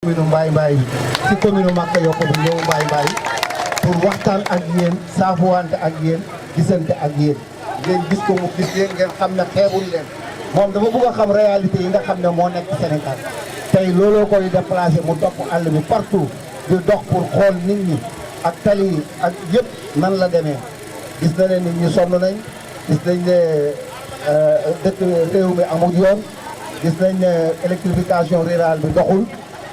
commune Mbaye Mbaye ci commune Maka Yoko bu ñëw Mbaye Mbaye pour waxtaan ak yéen saafuwante ak yéen gisante ak yéen ngeen gis ko mu gis leen ngeen xam ne xeebul leen moom dafa bëgg a xam réalité yi nga xam ne moo nekk Sénégal tey looloo koy déplacé mu topp àll bi partout di dox pour xool nit ñi ak tali yi ak yëpp nan la demee gis na ne nit ñi sonn nañ gis nañ ne dëkk réew mi amul yoon gis nañ ne électrification rurale bi doxul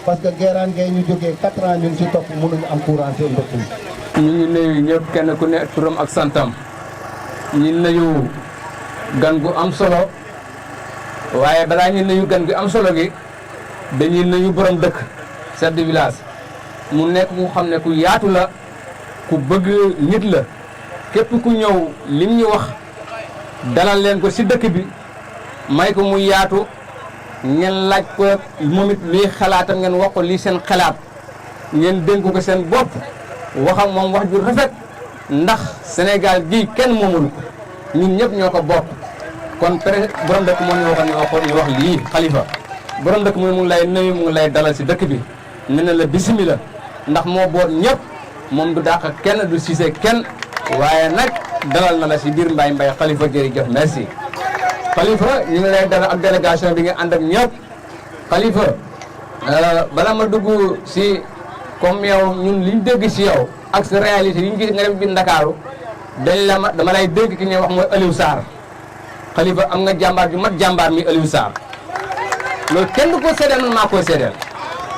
parce que Guérane Gueye ñu jógee 4 ans ñun ci topp mënuñu am courant seen dëkk yi. ñu ngi nuyu ñëpp kenn ku ne turam ak santam ñu nuyu gan gu am solo waaye balaa ñu nuyu gan gu am solo gi dañuy nuyu borom dëkk chef de village mu nekk ku xam ne ku yaatu la ku bëgg nit la képp ku ñëw lim ñu wax dalal leen ko ci dëkk bi may ko mu yaatu. ngeen laaj ko moom it luy xalaatam ngeen wax ko lii seen xalaat ngeen dénk ko seen bopp wax ak moom wax ju rafet ndax Sénégal gii kenn moomul ko ñun ñëpp ñoo ko bokk kon borom dëkk moo ñu waxoon ñu wax lii xalifa borom dëkk mu ngi lay nuyu mu ngi lay dalal si dëkk bi ne na la bisimila ndax moo boot ñëpp moom du dàq kenn du siise kenn waaye nag dalal na la si biir Mbaye Mbaye xalifa jërëjëf merci. Khalifa ñu ngi lay dalal ak délégation bi nga ànd ak ñëpp Khalifa bala ma dugg si comme yow ñun liñ dégg si yow ak sa réalité yi ñu gis nga dem bi Ndakaaru dama lay dégg ki ñuy wax mooy Aliou Sarr Khalifa am nga jàmbaar ju mat jàmbaar mi Aliou Sarr loolu kenn du ko seedeel man maa koy seedeel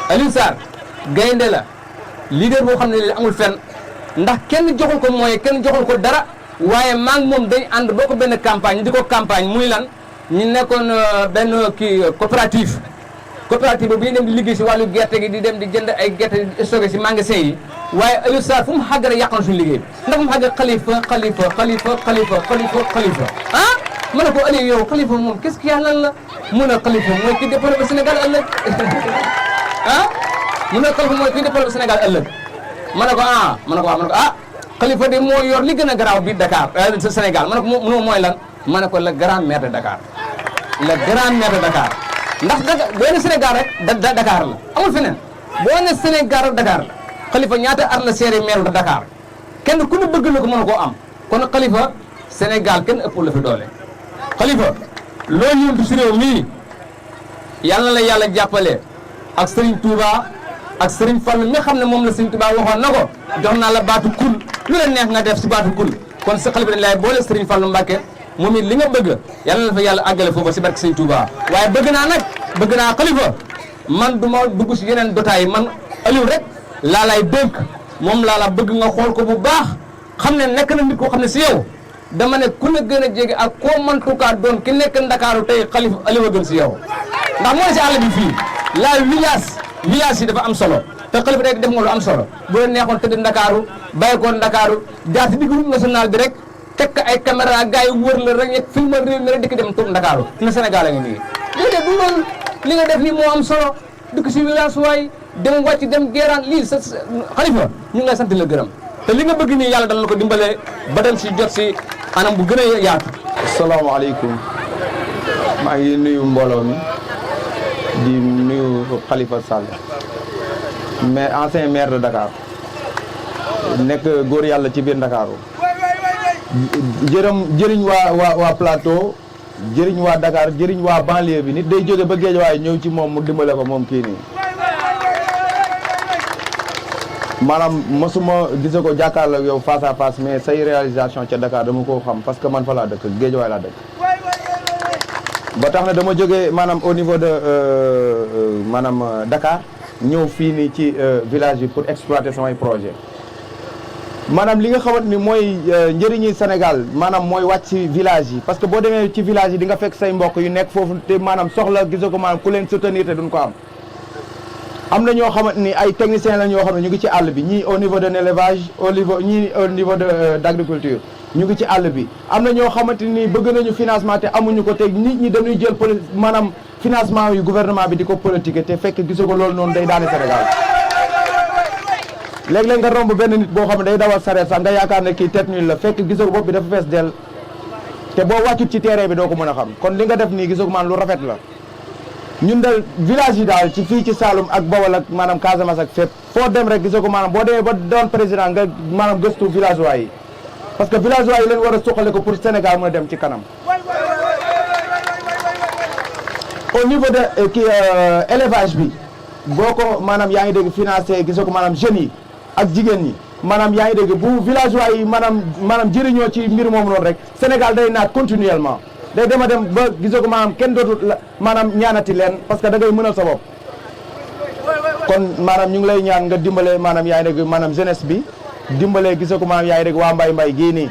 Aliou Sarr gaynde la leader boo xam ne li amul fenn ndax kenn joxul ko mooy kenn joxul ko dara waaye maa ngi moom dañ ànd boo ko benn campagne di ko campagne muy lan ñu nekkoon benn kii coopérative boobu ñu dem di liggéey si wàllu gerte gi di dem di jënd ay gerte di stocké si magasin yi waaye Aliou Sarr fu mu xàgg rek yàq na suñu liggéey bi ndax fu mu xàgg xalifa ah ma ne ko Aliou yow xalifa moom qu'est-ce qu'il y a lan la mu ne xalifa mooy ki développé Sénégal ëllëg ah mu ne xalifa mooy ki développé Sénégal ëllëg ma ne ko ah Khalifa de moo yor li gën a garaaw biir Dakar Sénégal ma ne ko mooy lan ma ne ko le grand maire de Dakar le grand maire de Dakar ndax boo ne Sénégal rek Dakar la amul feneen boo ne Sénégal rek Dakar la Khalifa ñaata at la seere maire de Dakar kenn ku ne bëgg na ko mën koo am kon Khalifa Sénégal kenn ëpp la fi doole Khalifa loolu yëngu si réew mii yàlla na la yàlla jàppale ak Serigne Touba ak Serigne Fall mi nga xam ne moom la Serigne Touba waxoon na ko jox naa la baatu kul lu la neex nga def si baatu kul kon sa Khalifa dañ lay boole Serigne Fall Mbacke moom it li nga bëgg yàlla na fa yàlla àggale foofu si barke Serigne Touba waaye bëgg naa Khalifa man du ma dugg si yeneen dotaay yi man Aliou rek laa lay dénk moom laa la bëgg nga xool ko bu baax xam ne nekk na nit koo xam ne si yow dama ne ku ne gën a jege ak koo mantukaa doon ki nekk Ndakaaru tey Khalifa Aliou a gën si yow ndax moo ne si àll bi fii la village yi dafa am solo te Khalifa rek def nga lu am solo bu leen neexoon tëdd Ndakaaru bàyyi ko Ndakaaru jaar si digg route nationale bi rek tekk ay caméra gars yi wër la rek ñett filmal réew mi rek dikk dem toog Ndakaaru na Sénégal a ngi nii déedéet du loolu li nga def nii moo am solo dëkk si village waay dem wàcc dem Guérane lii sa Khalifa ñu ngi lay sant la gërëm te li nga bëgg nii yàlla dana la ko dimbalee ba dem si jot si anam bu gën a yaatu. asalaamaaleykum maa ngi nuyu mbooloo mi di nuyu Khalifa Sall mais ancien maire de Dakar nekk góor yàlla ci biir Ndakaaru jëriñ waa plateau jëriñ waa Dakar jëriñ waa banlieue bi nit day jóge ba Géejawaay ñëw ci moom mu dimbale ko moom kii nii maanaam mosuma gise ko jàkkaarloo yow face à face mais say réalisation ca Dakar dama ko xam parce que man fa laa dëkk Géejawaay laa dëkk ba tax na dama jógee maanaam au niveau de maanaam Dakar ñëw fii nii ci village bi pour exploiter samay projet maanaam li nga xamante ni mooy njëriñi Sénégal maanaam mooy wàcc ci village yi parce que boo demee ci village yi di nga fekk say mbokk yu nekk foofu te maanaam soxla gisoo ko maanaam ku leen soutenir te duñ ko am na ñoo xamante ni ay techniciens la ñoo xam ne ñu ngi ci àll bi ñii au niveau de l'élevage ñii au niveau d'agriculture ñu ngi ci àll bi am na ñoo xamante ni bëgg nañu financement te amuñu ko te nit ñi dañuy jël maanaam financement yu gouvernement bi di ko politique te fekk gisoo ko loolu noonu day daane Sénégal léeg-léeg nga romb benn nit boo xam ne day dawal sareet sax nga yaakaar ne kii tête nulle la fekk gisoo ko bopp bi dafa fees del te boo wàccut ci terrain bi doo ko mën a xam kon li nga def nii gisoo ko maanaam lu rafet la ñun dal village yi daal ci fii ci Saloum ak Bawol ak maanaam Casamance ak fépp foo dem rek gisoo ko maanaam boo demee ba doon président nga maanaam gëstu villageois yi parce que villageois yi leen war a suqale ko pour Sénégal mën a dem ci kanam au niveau de kii élevage bi boo ko maanaam yaa ngi dégg financé gisoo ko maanaam jeunes yi ak jigéen ñi maanaam yaa ngi dégg bu villageois yi maanaam jëriñoo ci mbir moomu noonu rek Sénégal day naat continuellement day dem a dem ba gisoo ko maanaam kenn dootul maanaam ñaanati leen parce que da ngay mënal sa bopp kon maanaam ñu ngi lay ñaan nga dimbale maanaam yaa ngi dégg maanaam jeunesse bi dimbale gisoo ko maanaam yaa ngi dégg waa mbay gii nii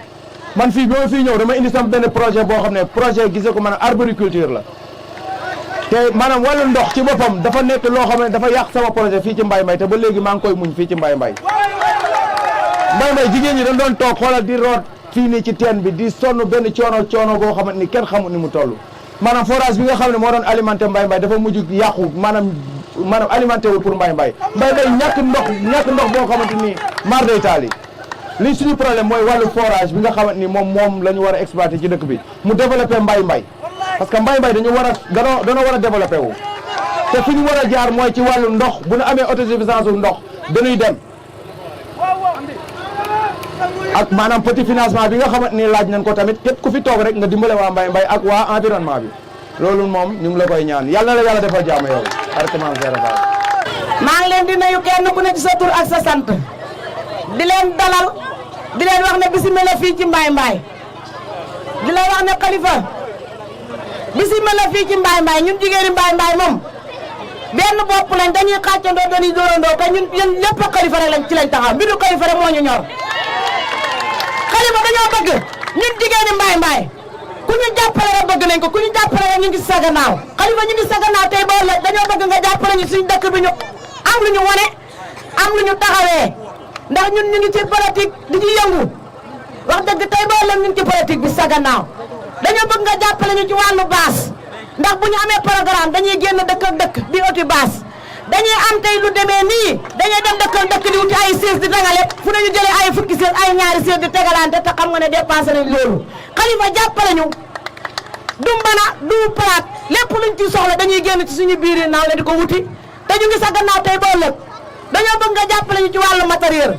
man fii bi ma fii ñëw dama indi sama benn projet boo xam ne projet gisoo ko maanaam arboriculture la te maanaam wàllu ndox ci boppam dafa nekk loo xam ne dafa yàq sama projet fii ci mbay te ba léegi maa ngi koy muñ fii ci mbay jigéen ñi dañ doon toog xoolal di root fii nii ci teen bi di sonn benn coono goo xamante ni kenn xamut ni mu toll maanaam forage bi nga xam ne moo doon alimenté mbay dafa mujj yàqu maanaam alimenté wul pour mbay ñàkk ndox boo xamante ni mar day taali li suñu problème mooy wàllu forage bi nga xamante ni moom la ñu war a exploité ci dëkk bi mu développé mbay parce que mbay dañu war a danoo war a développé wu te fi ñu war a jaar mooy ci wàllu ndox bu ñu amee autosuffisance wu ndox dañuy dem ak maanaam petit financement bi nga xamante ni laaj nañ ko tamit képp ku fi toog rek nga dimbale waa mbay ak waa environnement bi loolu moom ñu ngi la koy ñaan yàlla na la yàlla defal jàmm yow arrêtement zéro fa maa ngi leen di nuyu kenn ku ne ci sa tur ak sa sant di leen dalal di leen wax ne bismillah fii ci Mbaye di leen wax ne Khalifa bismillah fii ci Mbaye ñun jigéeni Mbaye moom benn bopp lañ dañuy xàccandoo dañuy dóorandoo te ñun yéen lépp Khalifa rek lañ ci lañ taxaw mbiru Khalifa rek moo ñu ñor Khalifa dañoo bëgg ñun jigéeni Mbaye ku ñu jàppale rek bëgg nañ ko ku ñu jàppale rek ñu ngi sa gannaaw Khalifa ñu ngi sa gannaaw tey boo la dañoo bëgg nga jàppale ñu suñu dëkk bi ñu am lu ñu wane am lu ñu taxawee ndax ñun ñu ngi ci politique di ci yëngu wax dëgg tey boo la ñu ngi ci politique bi sa gannaaw dañoo bëgg nga jàppale ñu ci wàllu baas ndax bu ñu amee programme dañuy génn dëkk ak dëkk di oti baas dañuy am tey lu demee nii dañuy dem dëkk ak dëkk di wuti ay siis di tegale fu ne ñu jëlee ay fukki siis ay ñaari siis di tegalante te xam nga ne dépassé nañ loolu Khalifa jàppale ñu du mbana du palaat lépp luñ ci soxla dañuy génn ci suñu biir yi naaw la di ko wuti te ñu ngi sa gannaaw tey ba ëllëg dañoo bëgg nga jàppale ñu ci wàllu matériel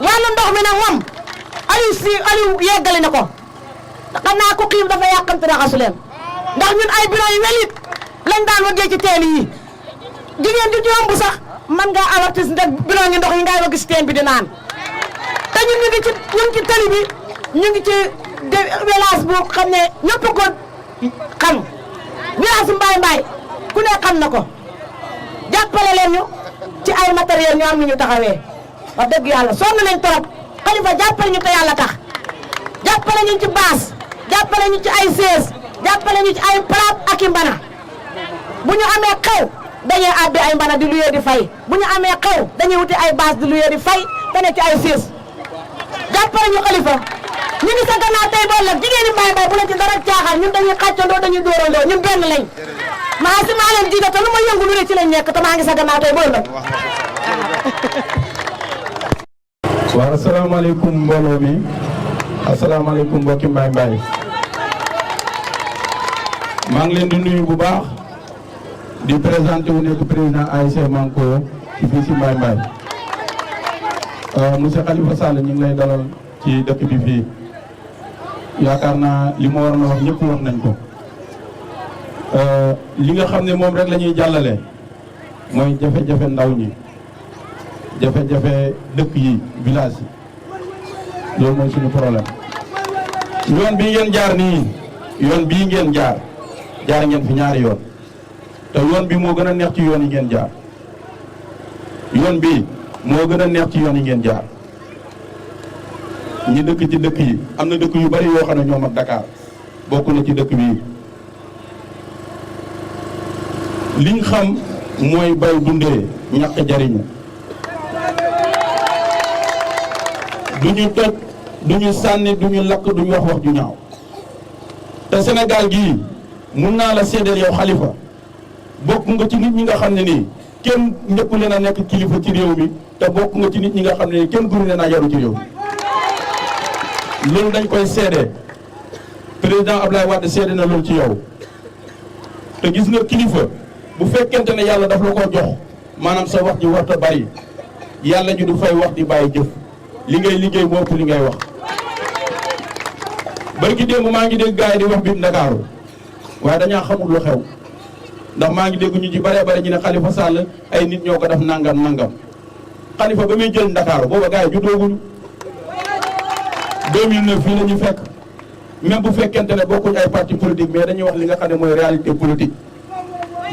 wàllu ndox mi nag moom Aliou yeggali na ko xam naa ku xiif dafa yàqamte raxasu leen ndax ñun ay bureau yu welit lañ daan wëggee ci teen yi jigéen di yomb sax man ngaa avertis ndax bureau ngi ndox yi ngay wëgg si teen bi di naan te ñun ñu ngi ci tali bi ñu ngi ci village bu xam ne ñëpp ko xam village Mbaye ku ne xam na ko jàppale leen ñu ci ay matériel ñu am lu ñu taxawee wax dëgg yàlla sonn nañ trop Khalifa jàppale ñu te yàlla tax jàppale ñu ci baas jàppale ñu ci ay sees jàppale ñu ci ay palaat ak i mbana bu ñu amee xew dañuy àbbi ay mbana di luyee di fay bu ñu amee xew dañuy wuti ay baas di luyee di fay te ne ci ay sees jàppale ñu Khalifa ñu ngi sa gannaaw tey bool la jigéeni Mbaye bu la ci dara caaxaan ñun dañuy xàccandoo dañuy dóorandoo ñun benn lañ maa leen jiite te lu ma yëngu lu ne ci lañ nekk te maa ngi sa gannaaw tey bool la. waaw asalaamaaleykum mbooloo mi asalaamaaleykum mbokki Mbaye maa ngi leen di nuyu bu baax di présenté wu nekk président ASC Manko ci fii si Mbaye monsieur Khalifa Sall ñu ngi lay dalal ci dëkk bi fii yaakaar naa li ma waroon a wax ñëpp wax nañ ko li nga xam ne moom rek la ñuy jàllale mooy jafe-jafe ndaw ñi jafe-jafe dëkk yi village yi loolu mooy suñu problème yoon bii ngeen jaar nii yoon bii ngeen jaar ngeen fi ñaari yoon te yoon bi moo gën a neex ci yoon yi ngeen jaar yoon bi moo gën a neex ci yoon yi ngeen jaar ñi dëkk ci dëkk yi am na dëkk yu bari yoo xam ne ñoom ak Dakar bokk na ci dëkk bii liñ xam mooy bay dundee ñàkk jariñu duñu toj duñu sànni duñu lakk duñu wax ju ñaaw te Sénégal gii mun naa la seedeel yow Khalifa bokk nga ci nit ñi nga xam ne nii kenn ñëpp leen a nekk kilifa ci réew mi te bokk nga ci nit ñi nga xam ne nii kenn gënu leen a yaru ci réew mi loolu dañ koy seede président Abdoulaye Wade seede na loolu ci yow te gis nga kilifa bu fekkente ne yàlla daf la ko jox maanaam sa wax ji warta bari yàlla ji du fay wax di bàyyi jëf li ngay liggéey moo ëpp li ngay wax barki démb maa ngi dégg gars yi di wax biir Ndakaaru waaye dañaa xamul lu xew ndax maa ngi dégg ñu ci bare bare ñu ne Khalifa Sall ay nit ñoo ko def nangam nangam Khalifa ba muy jël Ndakaaru booba gars yi juddooguñu 2009 fii la ñu fekk même bu fekkente ne bokkuñ ay parti politique mais dañuy wax li nga xam ne mooy réalité politique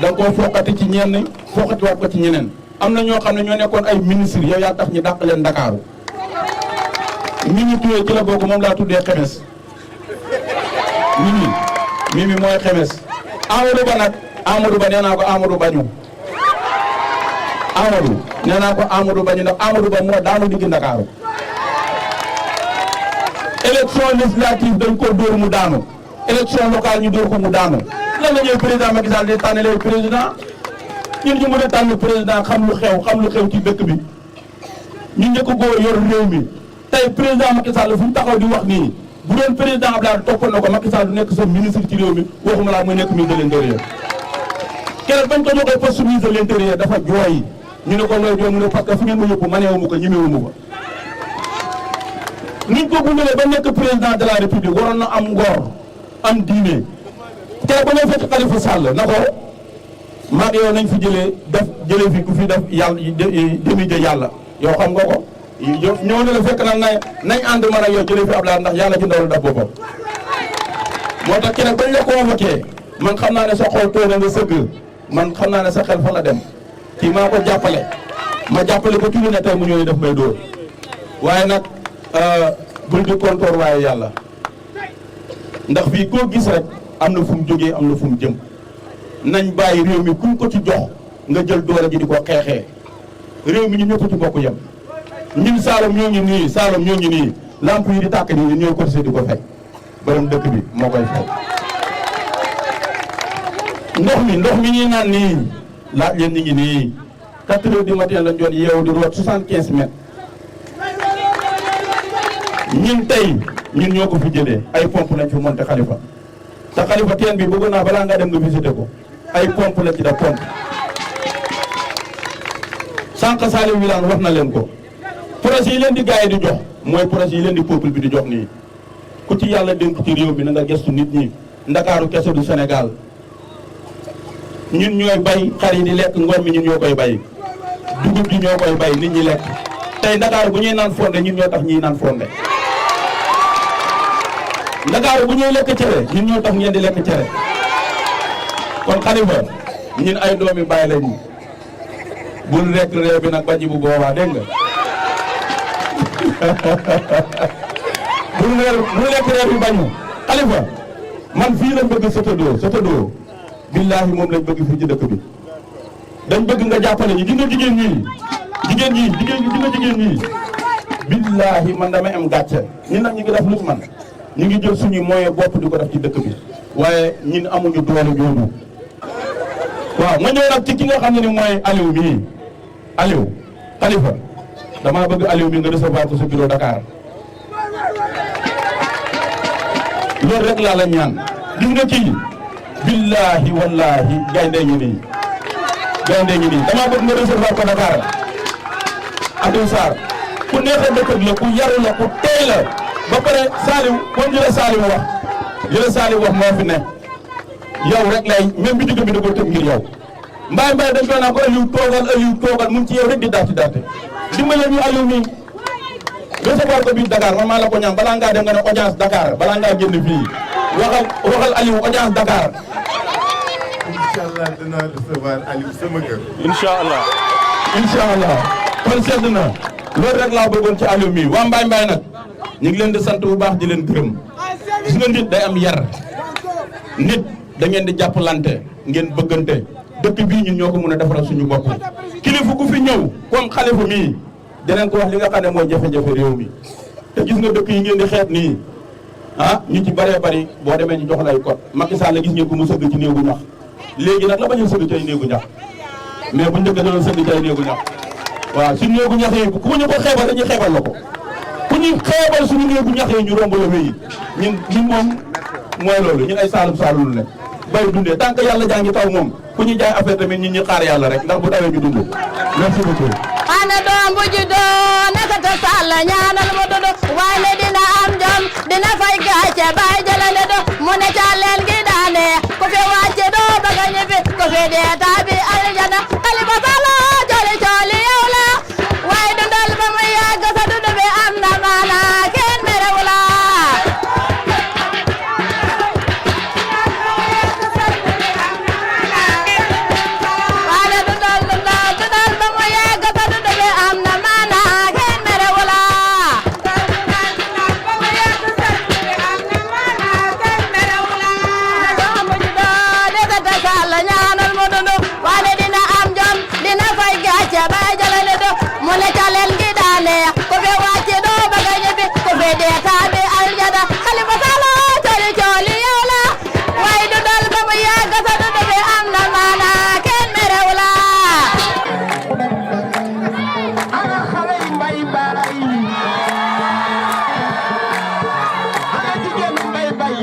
da nga koo foqati ci ñenn foqatiwaat ko ci ñeneen am na ñoo xam ne ñoo nekkoon ay ministre yow yaa tax ñu dàq leen Ndakaaru Mimi Touré ci la bokk moom laa tuddee xemes Mimi mooy xemes Amadou Ba nag Amadou Ba nee naa ko Amadou Bañu Amadou nee naa ko Amadou Bañu ndax Amadou Ba moo daanu digg Ndakaaru élection législative dañ ko dóor mu daanu élection locale ñu dóor ko mu daanu lan la ñuy président Macky Sall di tànn lay président ñun ñu mën a tànn président xam lu xew ci dëkk bi ñu njëkk góor yor réew mi tey président Macky Sall fu mu taxaw di wax nii bu doon président Abdoulaye toppoon na ko Macky Sall du nekk sa ministre ci réew mi waxuma laa muy nekk ministre de l'intérieur keroog bañ ko joxee poste ministre de l'intérieur dafa jooy ñu ne ko looy jooy mu ne parce que fu ngeen ma yóbbu maneewu ko ñemewu ma ko niñ ko gungalee ba nekk président de la république waroon na am ngor am diine tey ba ngay fekk Khalifa Sall na ko maag yow nañ fi jëlee fi ku fi def yàlla demi de yàlla yow xam nga ko ñëw na la fekk nag nañ ànd man ak yow jëlee fi Abdoulaye ndax yàlla ci ndaw la daf boppam moo tax keneen bañ la convoqué man xam naa ne sa xol tooy na nga sëgg man xam naa ne sa xel fa la dem kii maa ko jàppale ma jàppale ko ci lu ne tey mu ñëw def may dóor waaye nag bul di kontoor waaye yàlla ndax fii koo gis rek am na fu mu jógee am na fu mu jëm nañ bàyyi réew mi kuñ ko ci jox nga jël doole ji di ko xeexee réew mi ñu ñëpp ci bokk yem ñun Saalum ñoo ngi nii Saalum ñoo ngi nii lamp yi di tàkk nii ñun ñooy cotisé di ko fay borom dëkk bi moo koy fay ndox mi ñuy naan nii laaj leen ñi ngi nii 4 heures du matin lañ doon yeewu di root 75 mètres ñun tey ñun ñoo ko fi jëlee ay pompe lañ fi monté Khalifa te Khalifa teen bi bëgg naa balaa nga dem nga visité ko ay pompe la ci da pompe sànq Saliou Wilane wax na leen ko projet yi leen di gars yi di jox mooy projet yi leen di peuple bi di jox nii ku ci yàlla dénk ci réew mi na nga gëstu nit ñi Ndakaaru kese du Sénégal ñun ñooy bay xar yi di lekk ngor mi ñun ñoo koy bay dugub ji ñoo koy bay nit ñi lekk tey Ndakaaru bu ñuy naan fonde ñun ñoo tax ñuy naan fonde Ndakaaru bu ñuy lekk cere ñun ñoo tax ngeen di lekk cere kon Khalifa ñun ay doomi bàyyi lañu bul rekk réew bi nag bañi bu boobaa dégg nga bul lekk réew bi bañu Khalifa man fii lañ bëgg Sotodoo billaahi moom lañ bëgg fii ci dëkk bi dañ bëgg nga jàppale ñi gis nga jigéen ñi billaahi man damay am gàcce ñun nag ñu ngi def lu man ñu ngi jël suñu moyen bopp di ko def ci dëkk bi waaye ñun amuñu doole jooju waaw ma ñëw nag ci ki nga xam ne ni mooy Aliou mii Aliou Khalifa damaa bëgg Aliou mi nga recevoir ko sa bureau Dakar loolu rek laa la ñaan gis nga kii billaahi wallaahi gaynde ngi nii damaa bëgg nga recevoir ko Dakar Aliou Sarr ku neexee dëkk la ku yaru la ku teey la ba pare Saliou moom li la Saliou wax moo fi ne yow rek lay même bi digg bi da ko tëb ngir yow mbaay dañ koy naan ko Aliou toogal mu ngi ci yow rek di daati dimbale ñu Aliou mi recevoir ko biir Dakar man maa la ko ñaan balaa ngaa dem nga ne audience Dakar balaa ngaa génn fii waxal Aliou audience Dakar. Inch'Allah dina recevoir Aliou sama kër. Inch'Allah kon sedd na loolu rek laa bëggoon ci Aliou mi waa mbaay nag ñu ngi leen di sant bu baax di leen gërëm gis nga nit day am yar nit da ngeen di jàppalante ngeen bëggante dëkk bii ñun ñoo ko mën a defaral suñu bopp kilifa ku fi ñëw comme xalifa mii dinañ ko wax li nga xam ne mooy jafe-jafe réew mi te gis nga dëkk yi ngeen di xeet nii ah ñu ci bëree bëri boo demee ñu jox lay code Macky Sall gis ngeen ko mu sëgg ci néegu ñax léegi nag la bañu sëgg ci ay néegu ñax mais bu njëkk doon sëgg ci ay néegu ñax waaw suñu néegu ñax yi ku ñu ko xeebal dañuy xeebal la ko ku ñu xeebal suñu néegu ñax yi ñu romb la wéyi ñun moom mooy loolu ñun ay saalum saalum la bay dundee tant que yàlla jaa ngi taw moom ku ñu jaay affaire tamit ñun ñu xaar yàlla rek ndax bu tawee ñu dund merci beaucoup. ana doom bu juddoo naka te Sall ñaanal mu dudd waaye dina am jom dina fay gàcce bay jëlale do mu ne ca leen gi daane ku fi wàcce doo bëgg a ñibbi ku fi dee taabi aljana Khalifa Sall joli cooli yow la waaye dundal ba mu yàgg sa dund bi am na maana kenn merewu la waaye dundal ba mu yàgg sa dund bi am na maana kenn merewu la doom bu juddoo naka te Sall ñaanal mu dund waaye dina am jom dina fay gàcce bay jëlale do mu ne ca leen gi daane ku fi wàcce doo bëgg a ñibbi ku fi dee taabi aljana Khalifa Sall cooli cooli yow la waaye dundal ba mu yàgg sa dund bi am na maana kenn merewu la ana xale yi mbay baay ana jigéen mbay bay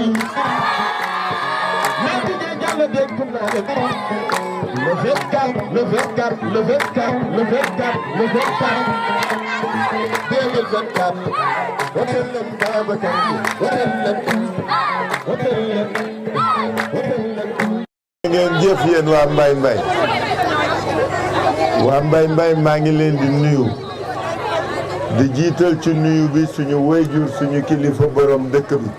mais jigéen jàll dégg naa le 24 le 24 le 24 le 24 le 24 2024 wotel leen Babacar wotel leen ngeen jëf yéen waa Mbaye Mbaye waa Mbaye Mbaye maa ngi leen di nuyu di jiital ci nuyu bi suñu wayjur suñu kilifa borom dëkk bi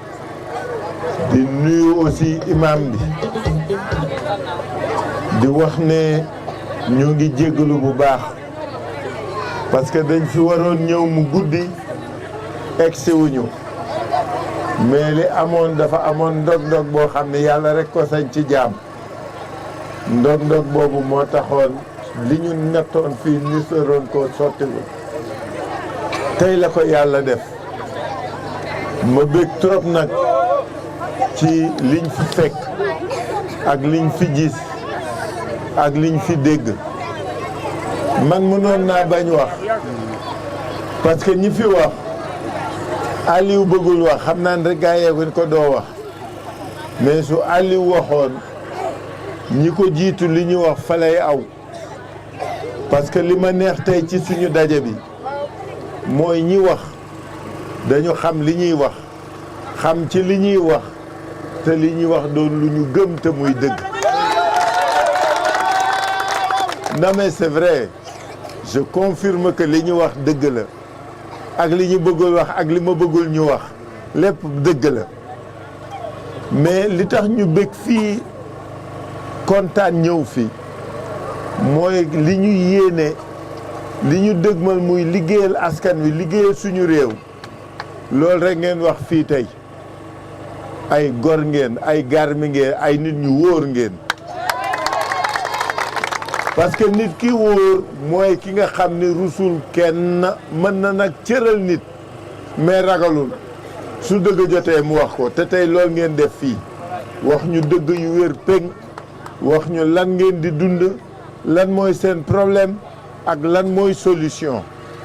di nuyu aussi imam bi di wax ne ñu ngi jéggalu bu baax parce que dañ fi waroon ñëw mu guddi egsi wuñu mais li amoon dafa amoon ndog-ndog boo xam ne yàlla rek ko sañ ci jaam ndog-ndog boobu moo taxoon li ñu nettoon fii ni soroon koo sottilu tey la ko yàlla def ma bég trop nag ci liñ fi fekk ak liñ fi gis ak liñ fi dégg man mënoon naa bañ wax parce que ñi fi wax Aliou bëggul wax xam naa ne rek gaa yeeguñ ko doo wax mais su Aliou waxoon ñi ko jiitu li ñu wax fa lay aw parce que li ma neex tey ci suñu daje bi mooy ñi wax dañu xam li ñuy wax xam ci li ñuy wax te li ñuy wax doon lu ñu gëm te muy dëgg. Non mais c'est vrai je confirme que li ñu wax dëgg la ak li ñu bëggul wax ak li ma bëggul ñu wax lépp dëgg la mais li tax ñu bëgg fii kontaan ñëw fi mooy li ñu yéene li ñu dëgmal muy liggéeyal askan wi liggéeyal suñu réew loolu rek ngeen wax fii tey ay gor ngeen ay garmi ngeen ay nit ñu wóor ngeen parce que nit ki wóor mooy ki nga xam ni rusul kenn mën na nag cëral nit mais ragalul su dëgg jotee mu wax ko te tey loolu ngeen def fii wax ñu dëgg yu wér péng wax ñu lan ngeen di dund lan mooy seen problème ak lan mooy solution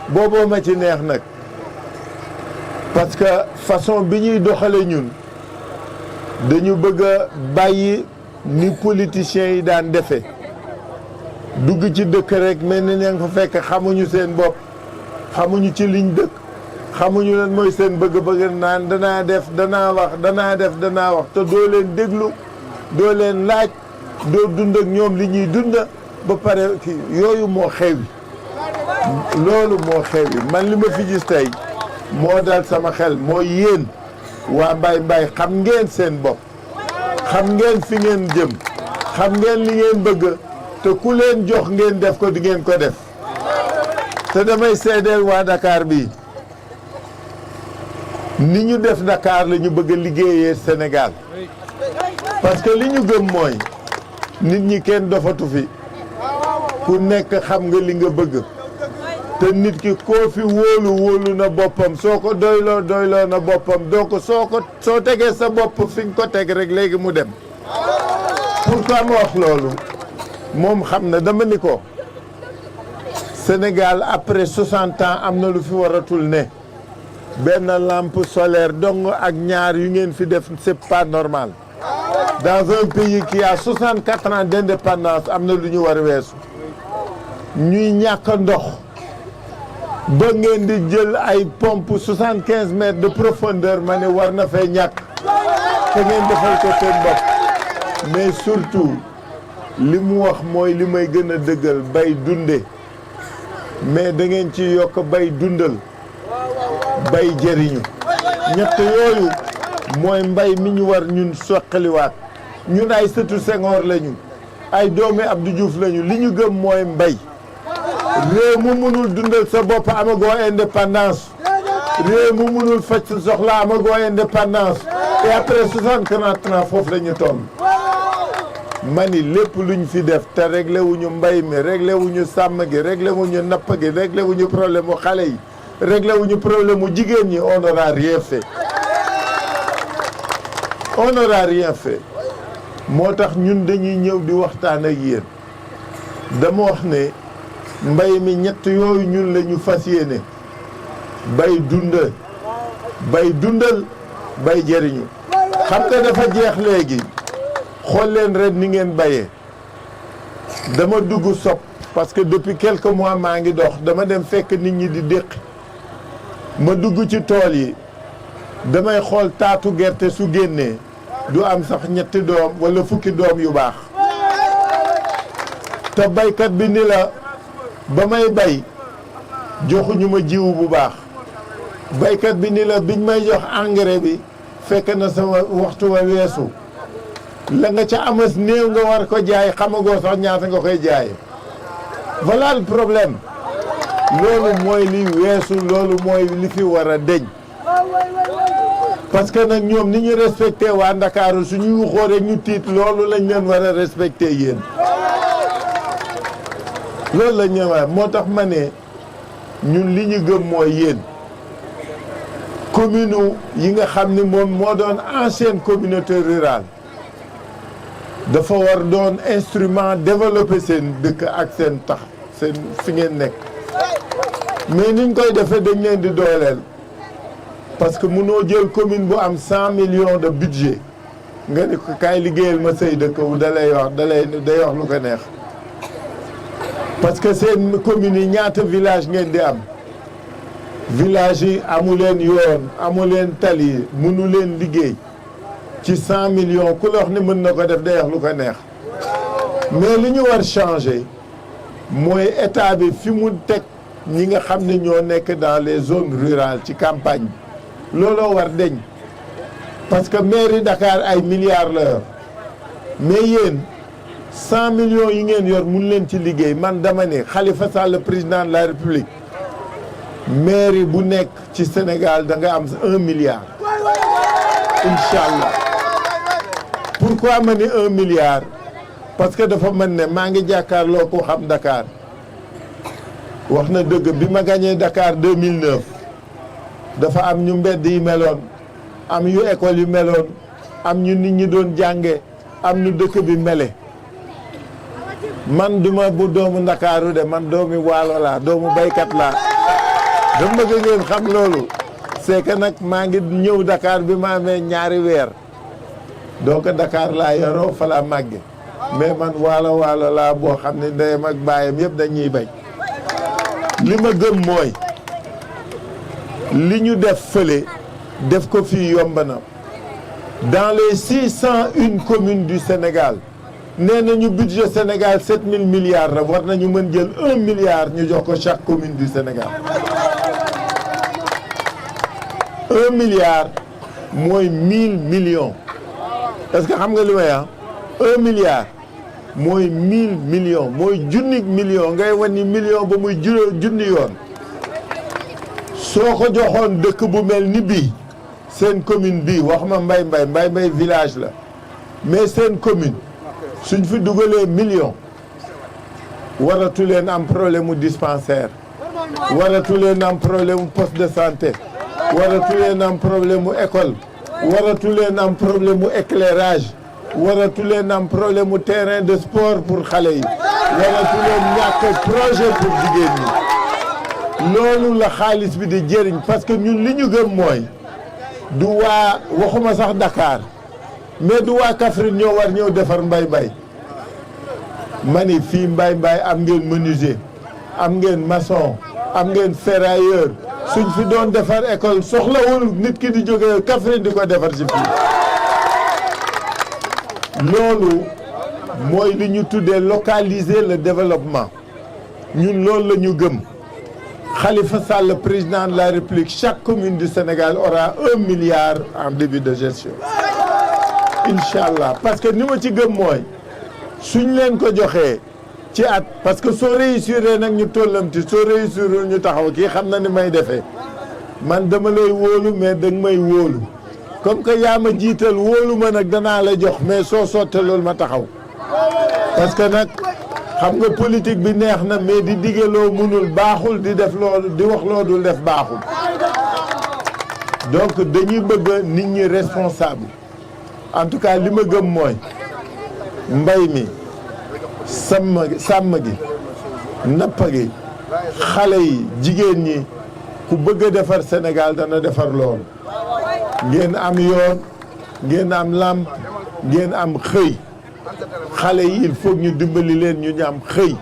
booboo ma ci neex nag parce que façon bi ñuy doxale ñun dañu bëgg a bàyyi ni politiciens yi daan defe dugg ci dëkk rek mel ni ña nga fa fekk xamuñu seen bopp xamuñu ci liñ dëkk xamuñu lan mooy seen bëgg-bëgg naan danaa def danaa wax te doo leen déglu doo leen laaj doo dund ak ñoom li ñuy dund ba pare yooyu moo xewi loolu moo xewi man li ma fi gis tey moo dal sama xel mooy yéen waa Mbaye Mbaye xam ngeen seen bopp xam ngeen fi ngeen jëm xam ngeen li ngeen bëgg te ku leen jox ngeen def ko di ngeen ko def te damay seedeel waa Dakar bi ni ñu def Dakar la ñu bëgg a liggéeyee Sénégal parce que li ñu gëm mooy nit ñi kenn dofatu fi ku nekk xam nga li nga bëgg te nit ki koo fi wóolu na boppam soo ko doyloo na boppam donc soo tegee sa bopp fi nga ko teg rek léegi mu dem. pourquoi ma wax loolu moom xam na dama ni ko Sénégal après 60 ans am na lu fi waratul ne benn lampe solaire dong ak ñaar yu ngeen fi def c'est pas normal dans un pays qui a 64 ans d'indépendance am na lu ñu war a weesu ñuy ñàkk ndox ba ngeen di jël ay pompe 75 mètres de profondeur ma ne war na fay ñàkk te ngeen defal ko seen bopp mais surtout li mu wax mooy li may gën a dëggal bay dunde mais da ngeen ci yokk bay dundal bay jëriñu ñett yooyu mooy mbay mi ñu war ñun soqaliwaat ñun ay sëtu Senghor lañu ay doomi Abdou Diouf lañu li ñu gëm mooy mbay réew mu mënul dundal sa bopp amagoo indépendance réew mu mënul faj sa soxla amagoo indépendance et après 64 ans foofu la ñu toll mani lépp luñ fi def te réglé wuñu mbay mi réglé wuñu sàmm gi réglé wuñu napp gi réglé wuñu problème mu xale yi réglé wuñu problème mu jigéen ñi on n'aura rien fait on n'aura rien fait moo tax ñun dañuy ñëw di waxtaan ak yéen dama wax ne mbay mi ñett yooyu ñun la ñu fas yéene bay dundal bay jëriñu xam nga dafa jeex léegi xool leen ren ni ngeen bayee dama dugg sopp parce que depuis quelques mois maa ngi dox dama dem fekk nit ñi di déqi ma dugg ci tool yi damay xool taatu gerte su génnee du am sax ñetti doom wala fukki doom yu baax te baykat bi ni la ba may bay joxuñu ma jiwu bu baax baykat bi ni la biñ may jox engrais bi fekk na sama waxtu wa weesu la nga ca amas néew nga war ko jaay xamagoo sax ñaata nga koy jaay voilà le problème loolu mooy li weesu loolu mooy li fi war a deñ parce que nag ñoom ni ñu respecté waa Ndakaaru suñu waxoo rek ñu tiit loolu lañ leen war a respecté yéen loolu lañ leen war moo tax ma ne ñun li ñu gëm mooy yéen commune yi nga xam ni moom moo doon ancienne communauté rurale dafa war doon instrument développer seen dëkk ak seen tax seen fi ngeen nekk mais niñ koy defee dañ leen di dooleel parce que mënoo jël commune bu am 100 millions de budget nga ne ko kaay liggéeyal ma say dëkk wu day wax lu ko neex parce que seen commune yi ñaata village ngeen di am village yi amu leen yoon amu leen tali mënu leen liggéey ci 100 millions ku la wax ne mën na ko def day wax lu ko neex mais li ñu war changer mooy état bi fi mu teg ñi nga xam ne ñoo nekk dans les zones rurales ci campagne bi looloo war deñ parce que mairie Dakar ay milliards la yor mais yéen 100 millions yi ngeen yor mun leen ci liggéey man dama ne Khalifa Sall président de la République mairie bu nekk ci Sénégal da nga am 1 milliard incha allah pourquoi ma ni 1 milliard parce que dafa mën ne maa ngi jàkkaarloo ko xam Dakar wax na dëgg bi ma gagné Dakar 2009 dafa am ñu mbedd yi meloon am yu école yu meloon am ñu nit ñi doon jànge am ñu dëkk bi mele man duma bu doomu Ndakaaru de man doomi Waalo laa doomu baykat laa dama bëgg ngeen xam loolu c'est que nag maa ngi ñëw Dakar bi ma amee ñaari weer donc Dakar laa yoroo fa laa màgge mais man waalo laa boo xam ne ndeyam ak baayam yëpp dañuy bay li ma gëm mooy li ñu def fële def ko fii yomb na dans les 601 communes du Sénégal nee nañu budget Sénégal 7000 milliards la war nañu mën jël 1 milliard ñu jox ko chaque commune du Sénégal 1 milliard mooy 1000 millions est-ce que xam nga li may wax 1 milliard mooy 1000 millions mooy junni million ngay wàññi million ba muy junni yoon soo ko joxoon dëkk bu mel ni bii seen commune bi wax ma Mbaye Mbaye village la mais seen commune suñ fi dugalee million waratu leen am problème mu dispensaire waratu leen am problème mu poste de santé waratu leen am problème mu école waratu leen am problème mu éclairage waratu leen am problème mu terrain de sport pour xale yi waratu leen ñàkk projet pour jigéen ñi loolu la xaalis bi di jëriñ parce que ñun li ñu gëm mooy du waa waxuma sax Dakar mais du waa Kaffrine ñoo war ñëw defar Mbaye Mbaye ma ni fii Mbaye Mbaye am ngeen menuisier am ngeen maçon am ngeen ferrailleur suñ fi doon defar école soxlawul nit ki di jóge Kaffrine di ko defar ci fii loolu mooy li ñu tuddee localiser le développement ñun loolu la ñu gëm Khalifa Sall président de la République chaque commune du Sénégal aura 1 milliard en début de gestion Inch'Allah parce que ni ma ci gëm mooy suñ leen ko joxee ci at parce que soo réussir nag ñu tollamti soo réussir ñu taxaw kii xam na ni may defee man dama lay wóolu mais danga may wóolu comme que yaa ma jiital wóolu ma nag danaa la jox mais soo sottee loolu ma taxaw parce que nag xam nga politique bi neex na mais di dige loo mënul baaxul di def loolu di wax loo dul def baaxul donc dañuy bëgg nit ñi responsable en tout cas li ma gëm mooy mbay mi sàmm gi napp gi xale yi jigéen ñi ku bëgg a defar Sénégal dana defar loolu ngeen am yoon ngeen am làmp ngeen am xëy xale yi il faut ñu dimbali leen ñu am xëy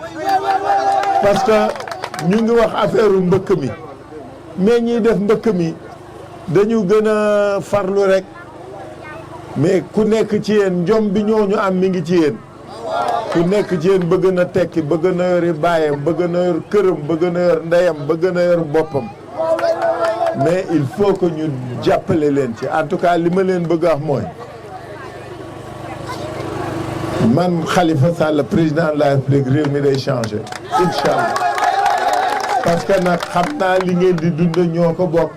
parce que ñu ngi wax affaire mbëkk mi mais ñiy def mbëkk mi dañu gën a farlu rek mais ku nekk ci yéen njom bi ñooñu am mi ngi ci yéen ku nekk ci yéen bëgg na tekki bëgg na yori baayam bëgg na yor këram bëgg na yor ndeyam bëgg na yor boppam mais il faut que ñu jàppale leen ci en tout cas li ma leen bëgg a wax mooy man Khalifa Sall président de la République réew mi day changé Inch'Allah parce que nag xam naa li ngeen di dund ñoo ko bokk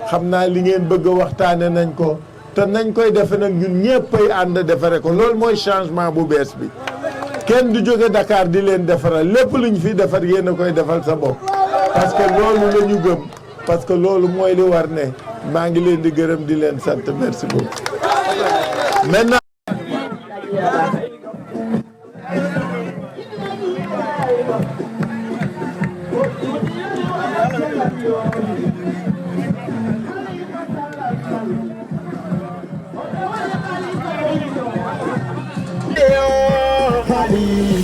xam naa li ngeen bëgg a waxtaane nañ ko te nañ koy defe nag ñun ñëppay ànd defare ko loolu mooy changement bu bees bi kenn du jóge Dakar di leen defaral lépp lu ñu fi defar yéen a koy defal sa bopp parce que loolu la ñu gëm parce que loolu mooy li war ne maa ngi leen di gërëm di leen sant merci beaucoup maintenant Khalifa